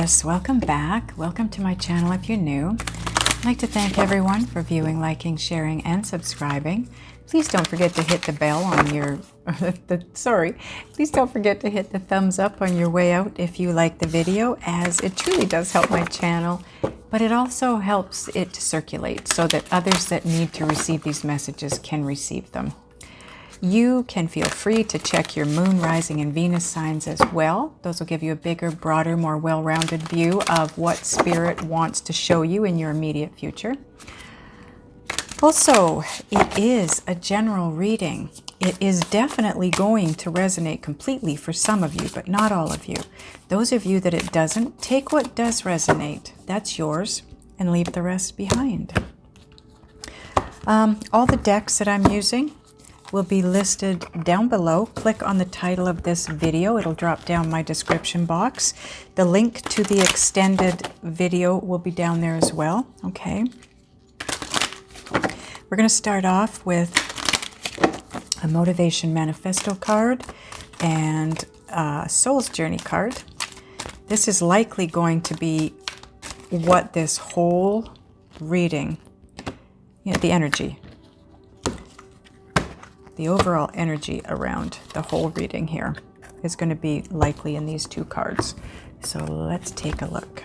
Taurus, welcome back. Welcome to my channel if you're new. I'd like to thank everyone for viewing, liking, sharing, and subscribing. Please don't forget to hit the bell on your, please don't forget to hit the thumbs up on your way out if you like the video, as it truly does help my channel, but it also helps it to circulate so that others that need to receive these messages can receive them. You can feel free to check your moon, rising, and Venus signs as well. Those will give you a bigger, broader, more well-rounded view of what Spirit wants to show you in your immediate future. Also, it is a general reading. It is definitely going to resonate completely for some of you, but not all of you. Those of you that it doesn't, take what does resonate. That's yours, and leave the rest behind. All the decks that I'm using will be listed down below. Click on the title of this video. It'll drop down my description box. The link to the extended video will be down there as well. Okay. We're going to start off with a Motivation Manifesto card and a Soul's Journey card. This is likely going to be what this whole reading, the energy, the overall energy around the whole reading here is going to be likely in these two cards. So let's take a look.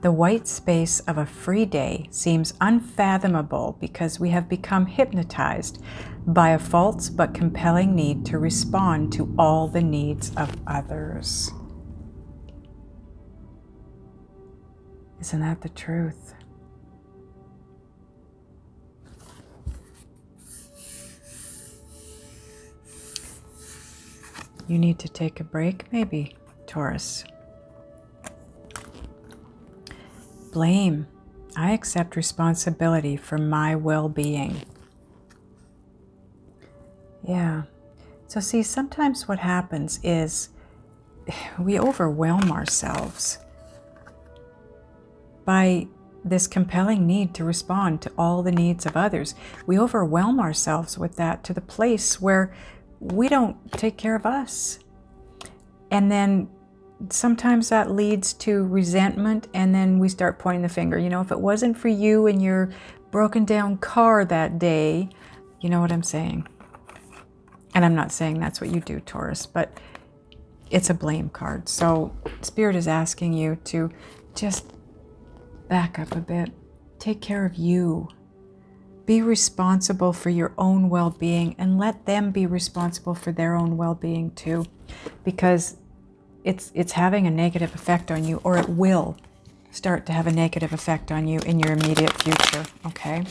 The white space of a free day seems unfathomable because we have become hypnotized by a false but compelling need to respond to all the needs of others. Isn't that the truth? You need to take a break, maybe, Taurus. Blame. I accept responsibility for my well-being. Yeah. So see, sometimes what happens is we overwhelm ourselves by this compelling need to respond to all the needs of others. We overwhelm ourselves with that to the place where we don't take care of us. And then sometimes that leads to resentment, and then we start pointing the finger. You know, if it wasn't for you and your broken down car that day, you know what I'm saying? And I'm not saying that's what you do, Taurus, but it's a blame card. So Spirit is asking you to just back up a bit. Take care of you. Be responsible for your own well-being, and let them be responsible for their own well-being too, because it's having a negative effect on you, or it will start to have a negative effect on you in your immediate future, okay?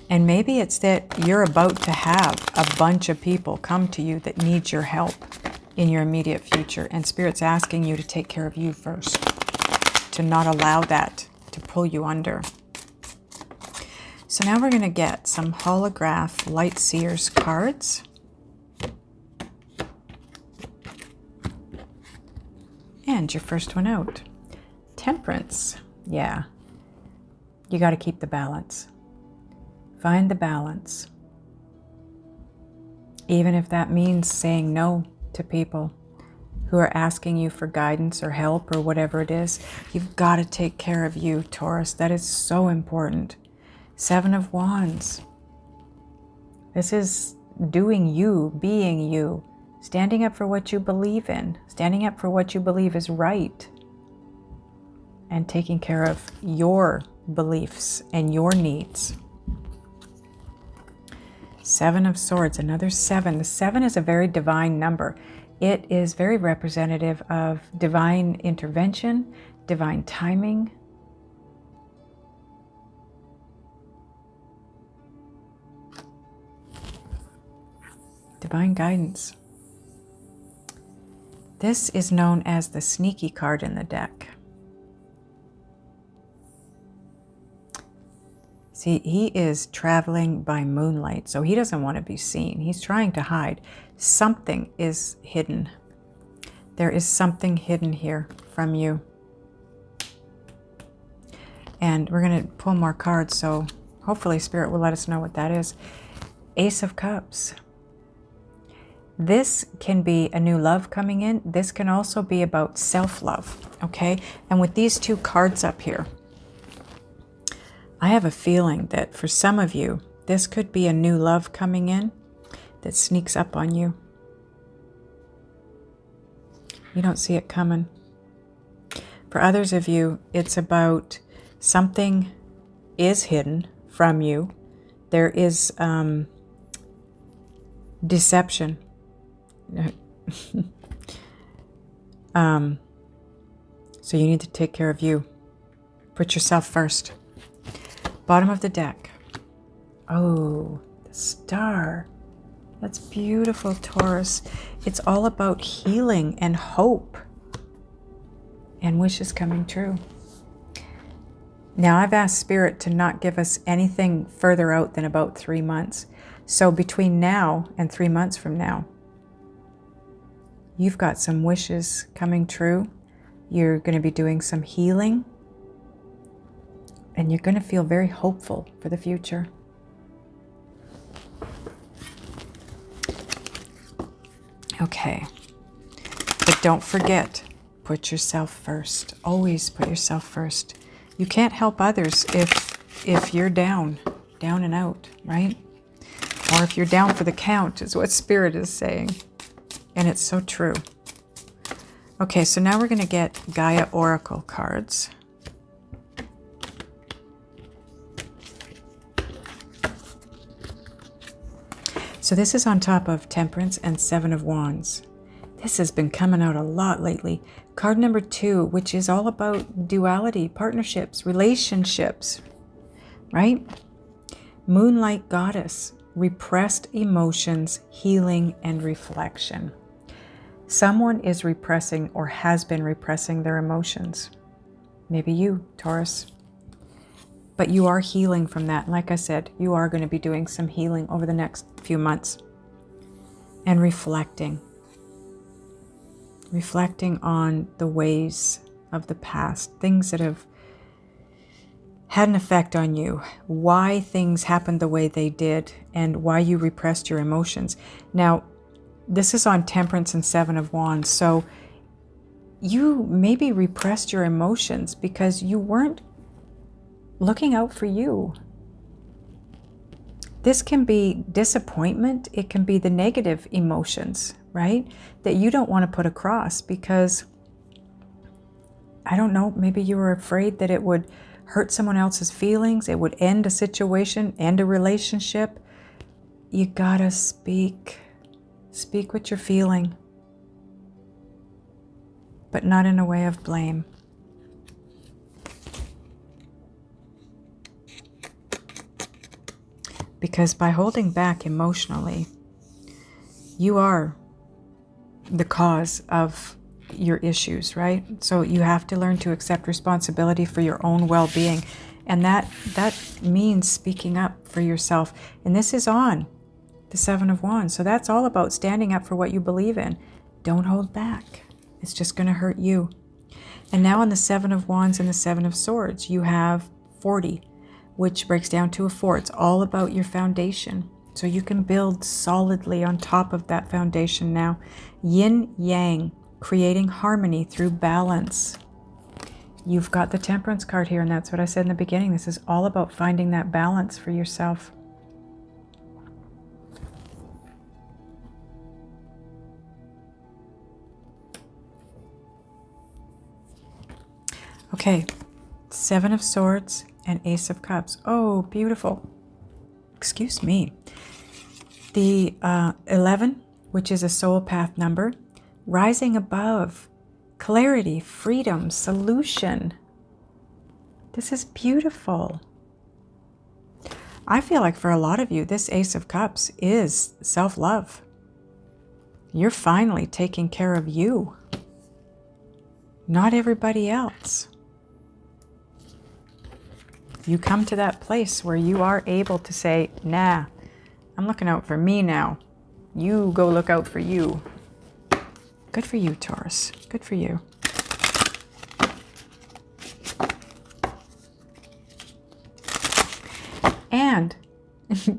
And maybe it's that you're about to have a bunch of people come to you that need your help in your immediate future, and Spirit's asking you to take care of you first, to not allow that to pull you under. So now we're going to get some holograph Light Seers cards. And your first one out. Temperance. Yeah. You got to keep the balance. Find the balance. Even if that means saying no to people who are asking you for guidance or help or whatever it is, you've got to take care of you, Taurus. That is so important. Seven of Wands. This is doing you, being you, standing up for what you believe in, standing up for what you believe is right, and taking care of your beliefs and your needs. Seven of Swords, another seven. The seven is a very divine number. It is very representative of divine intervention, divine timing, divine guidance. This is known as the sneaky card in the deck. See, he is traveling by moonlight, so he doesn't want to be seen. He's trying to hide. Something is hidden. There is something hidden here from you. And we're going to pull more cards, so hopefully Spirit will let us know what that is. Ace of Cups. This can be a new love coming in. This can also be about self-love, okay? And with these two cards up here, I have a feeling that for some of you, this could be a new love coming in that sneaks up on you. You don't see it coming. For others of you, it's about something is hidden from you. There is deception. So you need to take care of you. Put yourself first. Bottom of the deck. Oh, the star. That's beautiful, Taurus. It's all about healing and hope and wishes coming true. Now, I've asked Spirit to not give us anything further out than about 3 months. So between now and 3 months from now, you've got some wishes coming true. You're going to be doing some healing. And you're going to feel very hopeful for the future. Okay. But don't forget, put yourself first. Always put yourself first. You can't help others if you're down and out, right? Or if you're down for the count, is what Spirit is saying. And it's so true. Okay, so now we're going to get Gaia Oracle cards. So this is on top of Temperance and Seven of Wands. This has been coming out a lot lately. Card number 2, which is all about duality, partnerships, relationships, right? Moonlight Goddess, repressed emotions, healing, and reflection. Someone is repressing or has been repressing their emotions. Maybe you, Taurus. But you are healing from that. Like I said, you are going to be doing some healing over the next few months. And reflecting. Reflecting on the ways of the past. Things that have had an effect on you. Why things happened the way they did. And why you repressed your emotions. Now, this is on Temperance and Seven of Wands. So you maybe repressed your emotions because you weren't looking out for you. This can be disappointment. It can be the negative emotions, right? That you don't want to put across because, I don't know, maybe you were afraid that it would hurt someone else's feelings. It would end a situation, end a relationship. You gotta speak. Speak what you're feeling. But not in a way of blame. Because by holding back emotionally, you are the cause of your issues, right? So you have to learn to accept responsibility for your own well-being. And that means speaking up for yourself. And this is on the Seven of Wands. So that's all about standing up for what you believe in. Don't hold back. It's just going to hurt you. And now on the Seven of Wands and the Seven of Swords, you have 40. Which breaks down to a 4. It's all about your foundation. So you can build solidly on top of that foundation now. Yin Yang, creating harmony through balance. You've got the Temperance card here, and that's what I said in the beginning. This is all about finding that balance for yourself. Okay, Seven of Swords and Ace of Cups. Oh, beautiful. Excuse me. The 11, which is a soul path number, rising above, clarity, freedom, solution. This is beautiful. I feel like for a lot of you, this Ace of Cups is self-love. You're finally taking care of you, not everybody else. You come to that place where you are able to say, nah, I'm looking out for me now. You go look out for you. Good for you, Taurus. Good for you. And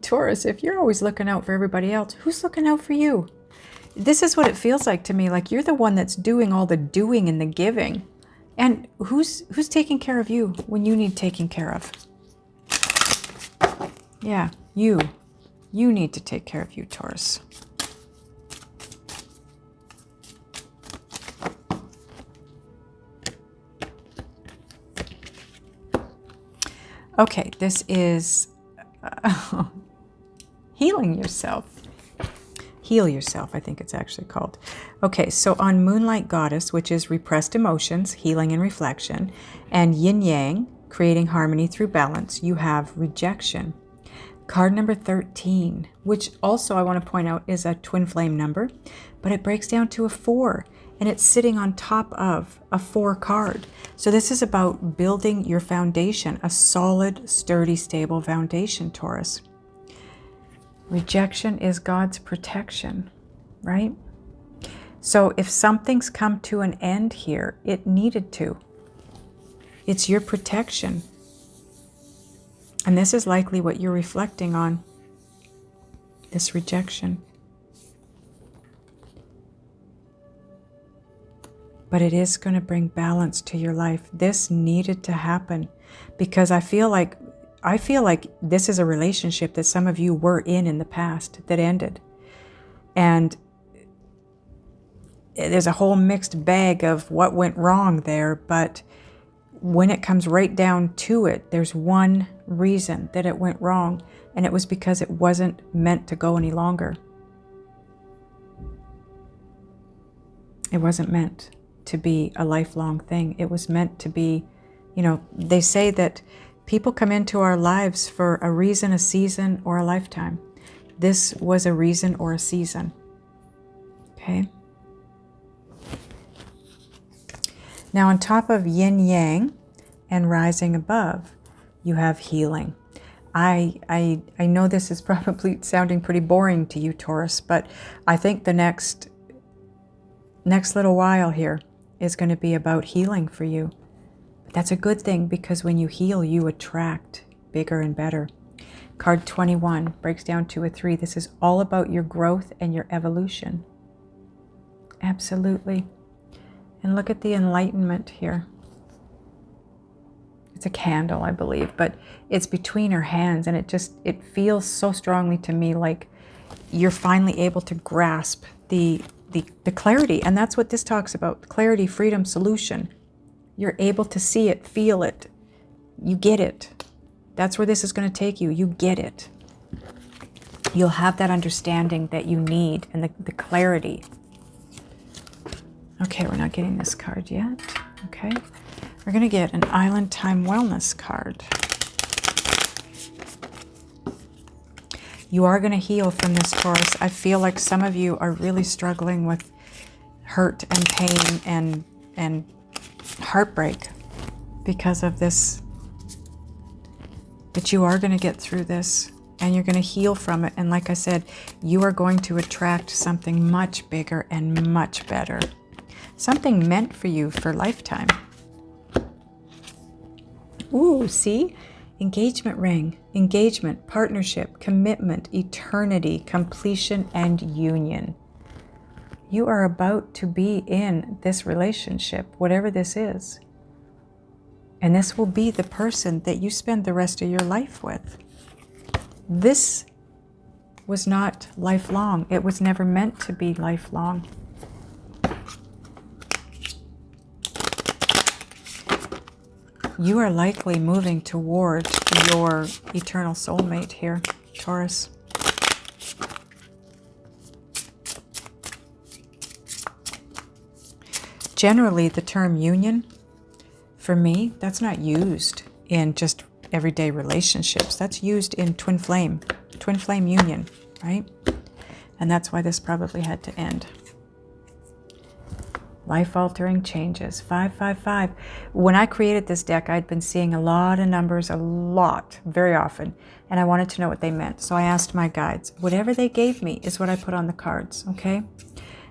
Taurus, if you're always looking out for everybody else, who's looking out for you? this is what it feels like to me. Like you're the one that's doing all the doing and the giving. And who's taking care of you when you need taking care of? Yeah, you. You need to take care of you, Taurus. Okay, this is healing yourself. Heal yourself, I think it's actually called. Okay, so on Moonlight Goddess, which is repressed emotions, healing and reflection, and Yin Yang, creating harmony through balance, you have rejection. Card number 13, which also I want to point out is a twin flame number, but it breaks down to a 4, and it's sitting on top of a 4 card. So this is about building your foundation, a solid, sturdy, stable foundation, Taurus. Rejection is God's protection, right? So if something's come to an end here, it needed to. It's your protection. And this is likely what you're reflecting on, this rejection. But it is going to bring balance to your life. This needed to happen because I feel like this is a relationship that some of you were in the past that ended. And there's a whole mixed bag of what went wrong there, but when it comes right down to it, there's one reason that it went wrong, and it was because it wasn't meant to go any longer. It wasn't meant to be a lifelong thing. It was meant to be, they say that people come into our lives for a reason, a season, or a lifetime. This was a reason or a season. Okay? Now, on top of yin yang and rising above, you have healing. I know this is probably sounding pretty boring to you, Taurus, but I think the next little while here is going to be about healing for you. That's a good thing because when you heal, you attract bigger and better. Card 21 breaks down to a 3. This is all about your growth and your evolution. Absolutely. And look at the enlightenment here. It's a candle, I believe, but it's between her hands, and it feels so strongly to me like you're finally able to grasp the clarity. And that's what this talks about. Clarity, freedom, solution. You're able to see it, feel it. You get it. That's where this is going to take you. You get it. You'll have that understanding that you need and the clarity. Okay, we're not getting this card yet. Okay. We're going to get an Island Time Wellness card. You are going to heal from this, Taurus. I feel like some of you are really struggling with hurt and pain and heartbreak because of this. But you are going to get through this and you're going to heal from it. And like I said, you are going to attract something much bigger and much better. Something meant for you for lifetime. Ooh, see? Engagement ring, engagement, partnership, commitment, eternity, completion, and union. You are about to be in this relationship, whatever this is. And this will be the person that you spend the rest of your life with. This was not lifelong. It was never meant to be lifelong. You are likely moving toward your eternal soulmate here, Taurus. Generally, the term union, for me, that's not used in just everyday relationships. That's used in twin flame union, right? And that's why this probably had to end. Life-altering changes, 555. When I created this deck, I'd been seeing a lot of numbers, very often, and I wanted to know what they meant. So I asked my guides. Whatever they gave me is what I put on the cards, okay?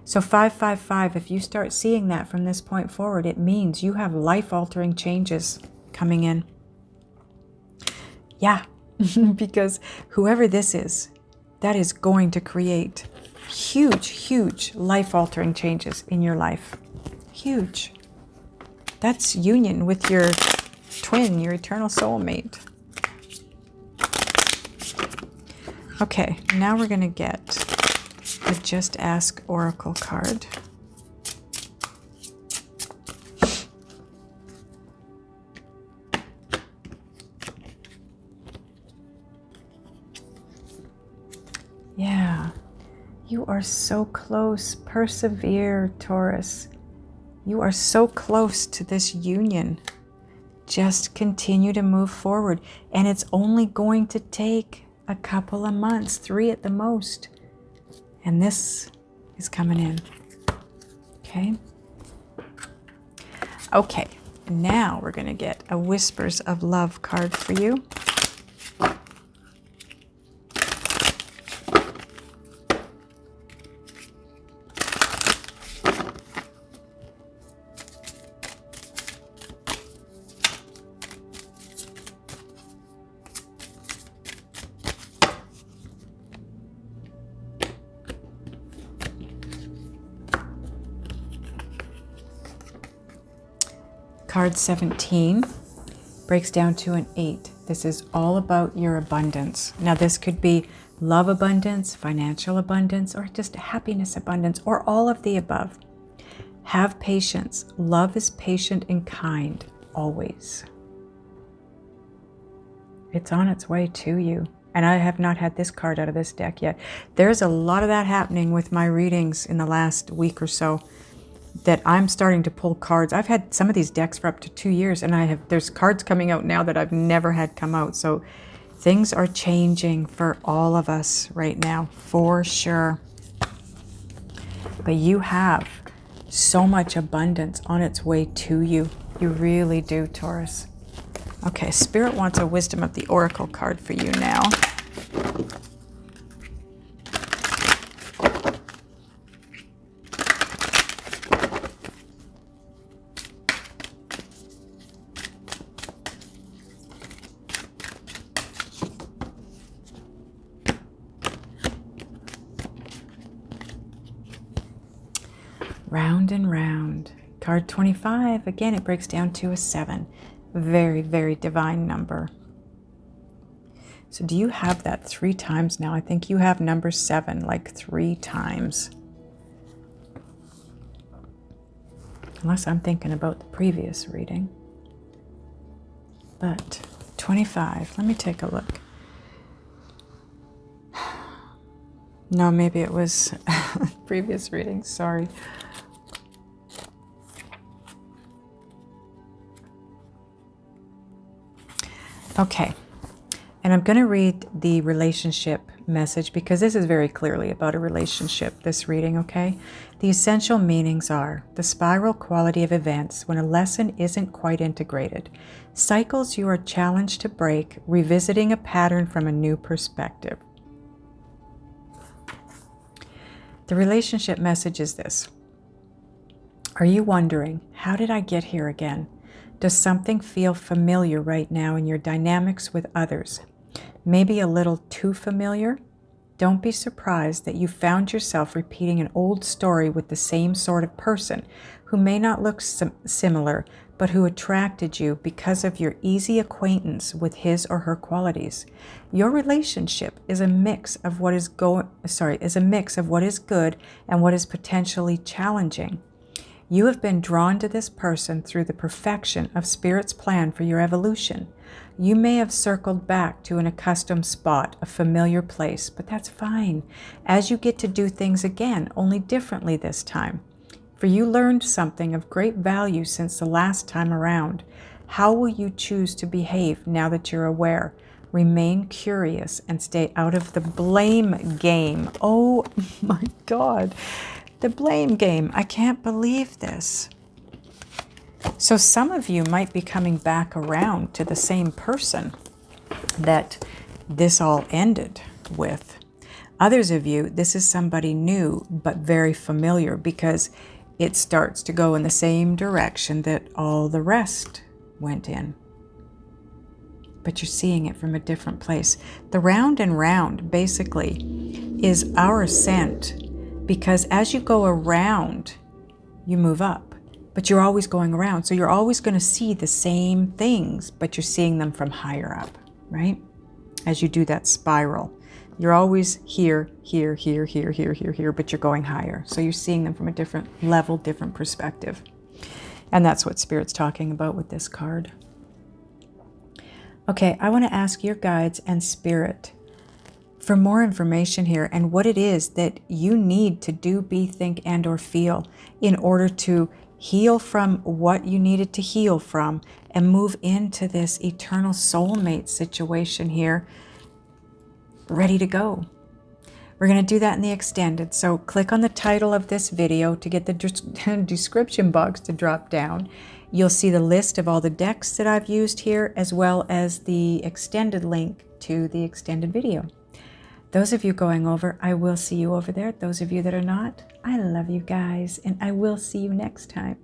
So 555, if you start seeing that from this point forward, it means you have life-altering changes coming in. Yeah, because whoever this is, that is going to create huge, huge life-altering changes in your life. Huge. That's union with your twin, your eternal soulmate. Okay, now we're going to get the Just Ask Oracle card. Yeah, you are so close. Persevere, Taurus. You are so close to this union. Just continue to move forward. And it's only going to take a couple of months, 3 at the most. And this is coming in. Okay? Okay, now we're going to get a Whispers of Love card for you. Card 17 breaks down to an 8. This is all about your abundance. Now this could be love abundance, financial abundance, or just happiness abundance, or all of the above. Have patience. Love is patient and kind, always. It's on its way to you. And I have not had this card out of this deck yet. There's a lot of that happening with my readings in the last week or so, that I'm starting to pull cards. I've had some of these decks for up to 2 years, and there's cards coming out now that I've never had come out. So things are changing for all of us right now, for sure. But you have so much abundance on its way to you. You really do, Taurus. Okay, Spirit wants a Wisdom of the Oracle card for you now. Round and round. Card 25, again, it breaks down to a 7. Very, very divine number. So do you have that 3 times now? I think you have number 7 like 3 times. Unless I'm thinking about the previous reading. But 25, let me take a look. No, maybe it was previous reading, sorry. Okay, and I'm going to read the relationship message because this is very clearly about a relationship, this reading, okay? The essential meanings are the spiral quality of events when a lesson isn't quite integrated, cycles you are challenged to break, revisiting a pattern from a new perspective. The relationship message is this. Are you wondering, how did I get here again? Does something feel familiar right now in your dynamics with others? Maybe a little too familiar? Don't be surprised that you found yourself repeating an old story with the same sort of person who may not look similar, but who attracted you because of your easy acquaintance with his or her qualities. Your relationship is a mix of what is good and what is potentially challenging. You have been drawn to this person through the perfection of Spirit's plan for your evolution. You may have circled back to an accustomed spot, a familiar place, but that's fine, as you get to do things again, only differently this time. For you learned something of great value since the last time around. How will you choose to behave now that you're aware? Remain curious and stay out of the blame game. Oh my God. The blame game. I can't believe this. So some of you might be coming back around to the same person that this all ended with. Others of you, this is somebody new but very familiar because it starts to go in the same direction that all the rest went in. But you're seeing it from a different place. The round and round basically is our ascent because as you go around, you move up, but you're always going around. So you're always going to see the same things, but you're seeing them from higher up, right? As you do that spiral, you're always here, here, here, here, here, here, here, but you're going higher. So you're seeing them from a different level, different perspective. And that's what Spirit's talking about with this card. Okay, I want to ask your guides and Spirit for more information here and what it is that you need to do, be, think, and or feel in order to heal from what you needed to heal from and move into this eternal soulmate situation here, ready to go. We're going to do that in the extended. So click on the title of this video to get the description box to drop down. You'll see the list of all the decks that I've used here, as well as the extended link to the extended video. Those of you going over, I will see you over there. Those of you that are not, I love you guys, and I will see you next time.